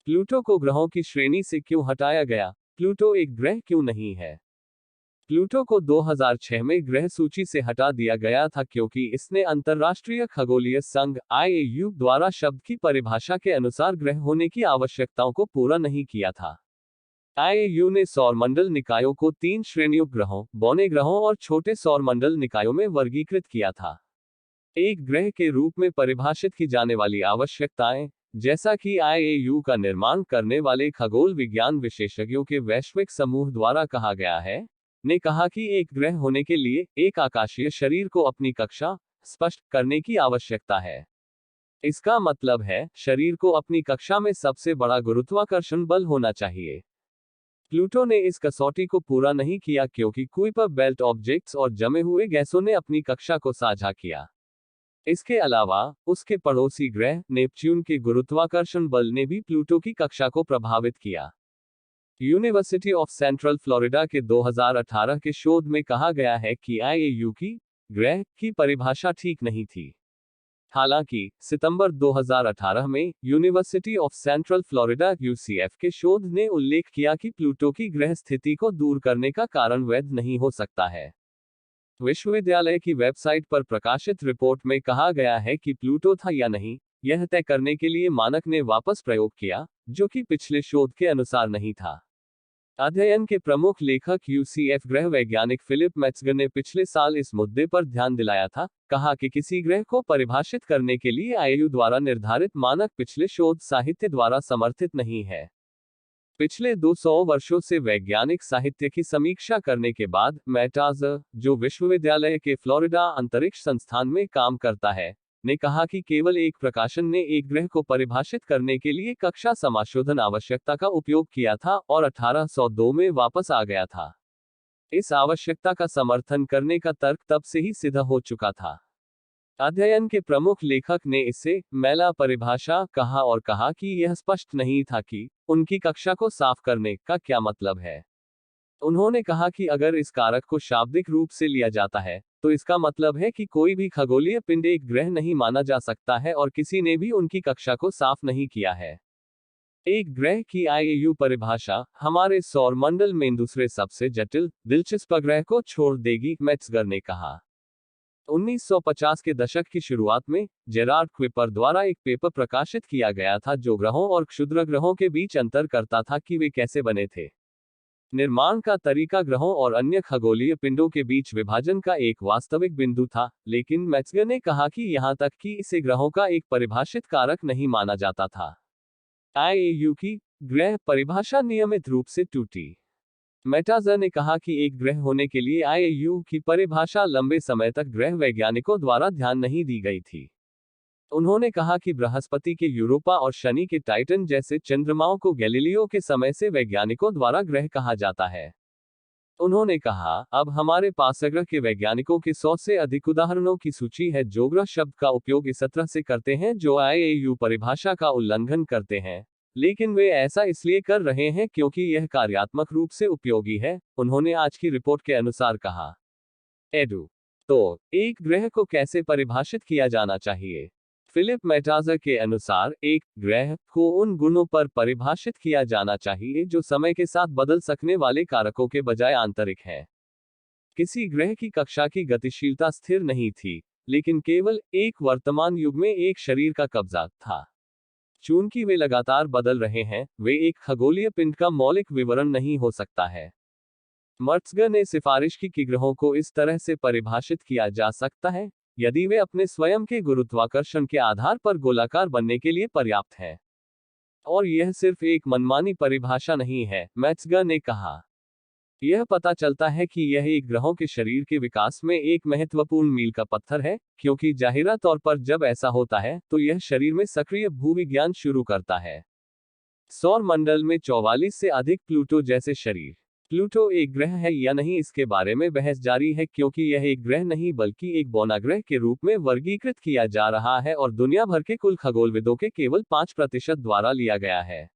Pluto को ग्रहों की श्रेणी से क्यों हटाया गया? प्लूटो एक ग्रह क्यों नहीं है? प्लूटो को 2006 में ग्रह सूची से हटा दिया गया था क्योंकि इसने अंतर्राष्ट्रीय खगोलीय संघ (IAU) द्वारा शब्द की परिभाषा के अनुसार ग्रह होने की आवश्यकताओं को पूरा नहीं किया था। IAU ने सौरमंडल निकायों को 3 श्रेणियों ग्रहों, बौने ग्रहों और छोटे सौरमंडल निकायों में वर्गीकृत किया था। एक ग्रह के रूप में परिभाषित की जाने वाली आवश्यकताएं, जैसा कि IAU का निर्माण करने वाले खगोल विज्ञान विशेषज्ञों के वैश्विक समूह द्वारा कहा गया है, ने कहा कि एक ग्रह होने के लिए एक आकाशीय शरीर को अपनी कक्षा स्पष्ट करने की आवश्यकता है। इसका मतलब है, शरीर को अपनी कक्षा में सबसे बड़ा गुरुत्वाकर्षण बल होना चाहिए। प्लूटो ने इस कसौटी को पूरा नहीं किया क्योंकि कुइपर बेल्ट ऑब्जेक्ट्स और जमे हुए गैसों ने अपनी कक्षा को साझा किया। इसके अलावा, उसके पड़ोसी ग्रह नेपच्यून के गुरुत्वाकर्षण बल ने भी प्लूटो की कक्षा को प्रभावित किया। यूनिवर्सिटी ऑफ सेंट्रल फ्लोरिडा के 2018 के शोध में कहा गया है कि IAU की ग्रह की परिभाषा ठीक नहीं थी। हालांकि, सितंबर 2018 में university of central Florida (UCF) के शोध ने उल्लेख किया कि प्लूटो की ग्रह स्थिति को दूर करने का कारण वैध नहीं हो सकता है। विश्वविद्यालय की वेबसाइट पर प्रकाशित रिपोर्ट में कहा गया है कि प्लूटो था या नहीं, यह तय करने के लिए मानक ने वापस प्रयोग किया, जो कि पिछले शोध के अनुसार नहीं था। अध्ययन के प्रमुख लेखक UCF ग्रह वैज्ञानिक फिलिप मेट्जगर ने पिछले साल इस मुद्दे पर ध्यान दिलाया था, कहा कि किसी ग्रह को परिभाषित करने के लिए IAU द्वारा निर्धारित मानक पिछले शोध साहित्य द्वारा समर्थित नहीं है। पिछले 200 वर्षों से वैज्ञानिक साहित्य की समीक्षा करने के बाद, मेट्जगर, जो विश्वविद्यालय के फ्लोरिडा अंतरिक्ष संस्थान में काम करता है, ने कहा कि केवल एक प्रकाशन ने एक ग्रह को परिभाषित करने के लिए कक्षा समाशोधन आवश्यकता का उपयोग किया था और 1802 में वापस आ गया था। इस आवश्यकता का समर्थन करने का तर्क तब से ही सिद्ध हो चुका था। अध्ययन के प्रमुख लेखक ने इसे मैला परिभाषा कहा और कहा कि यह स्पष्ट नहीं था कि उनकी कक्षा को साफ करने का क्या मतलब है। उन्होंने कहा कि अगर इस कारक को शाब्दिक रूप से लिया जाता है, तो इसका मतलब है कि कोई भी खगोलीय पिंड एक ग्रह नहीं माना जा सकता है और किसी ने भी उनकी कक्षा को साफ नहीं किया है। एक ग्रह की IAU परिभाषा हमारे सौर मंडल में दूसरे सबसे जटिल, दिलचस्प ग्रह को छोड़ देगी, मेट्जगर ने कहा। 1950 के दशक की शुरुआत में, जेरार्ड कुइपर द्वारा एक पेपर प्रकाशित किया गया था जो ग्रहों और क्षुद्र ग्रहों के बीच अंतर करता था कि वे कैसे बने थे। निर्माण का तरीका ग्रहों और अन्य खगोलीय पिंडों के बीच विभाजन का एक वास्तविक बिंदु था, लेकिन मेट्जगर ने कहा कि यहां तक कि इसे ग्रहों का एक परिभाषित कारक नहीं माना जाता था। IAU की ग्रह परिभाषा नियमित रूप से टूटी। मेट्जगर ने कहा कि एक ग्रह होने के लिए IAU की परिभाषा लंबे समय तक ग्रह वैज्ञानिकों द्वारा ध्यान नहीं दी गई थी। उन्होंने कहा कि बृहस्पति के यूरोपा और शनि के टाइटन जैसे चंद्रमाओं को गैलीलियो के समय से वैज्ञानिकों द्वारा ग्रह कहा जाता है। उन्होंने कहा, अब हमारे पास ग्रह के वैज्ञानिकों के 100 से अधिक उदाहरणों की सूची है जो ग्रह शब्द का उपयोग इस तरह से करते हैं जो IAU परिभाषा का उल्लंघन करते हैं, लेकिन वे ऐसा इसलिए कर रहे हैं क्योंकि यह कार्यात्मक रूप से उपयोगी है, उन्होंने आज की रिपोर्ट के अनुसार कहा। एडू तो एक ग्रह को कैसे परिभाषित किया जाना चाहिए? फिलिप मेट्जगर के अनुसार, एक ग्रह को उन गुणों पर परिभाषित किया जाना चाहिए जो समय के साथ बदल सकने वाले कारकों के बजाय आंतरिक हैं। किसी ग्रह की कक्षा की गतिशीलता स्थिर नहीं थी, लेकिन केवल एक वर्तमान युग में एक शरीर का कब्जा था। चूंकि वे लगातार बदल रहे हैं, वे एक खगोलीय पिंड का मौलिक विवरण नहीं हो सकता है। मेट्जगर ने सिफारिश की कि ग्रहों को इस तरह से परिभाषित किया जा सकता है, यदि वे अपने स्वयं के गुरुत्वाकर्षण के आधार पर गोलाकार बनने के लिए पर्याप्त हैं। और यह सिर्फ एक मनमानी परिभाषा नहीं है, मेट्जगर ने कहा। यह पता चलता है कि यह एक ग्रहों के शरीर के विकास में एक महत्वपूर्ण मील का पत्थर है, क्योंकि जाहिरा तौर पर जब ऐसा होता है, तो यह शरीर में सक्रिय भूविज्ञान शुरू करता है। सौर मंडल में 44 से अधिक प्लूटो जैसे शरीर। प्लूटो एक ग्रह है या नहीं इसके बारे में बहस जारी है क्योंकि यह एक ग्रह नहीं बल्कि एक बौना ग्रह के रूप में वर्गीकृत किया जा रहा है और दुनिया भर के कुल खगोलविदों के केवल 5% द्वारा लिया गया है।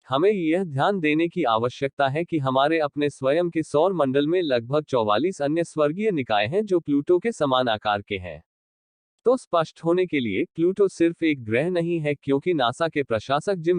हमें यह ध्यान देने की आवश्यकता है कि हमारे अपने स्वयं के सौर मंडल में लगभग 44 अन्य स्वर्गीय निकाय हैं जो प्लूटो के समान आकार के हैं। तो स्पष्ट होने के लिए, प्लूटो सिर्फ एक ग्रह नहीं है क्योंकि नासा के प्रशासक जिम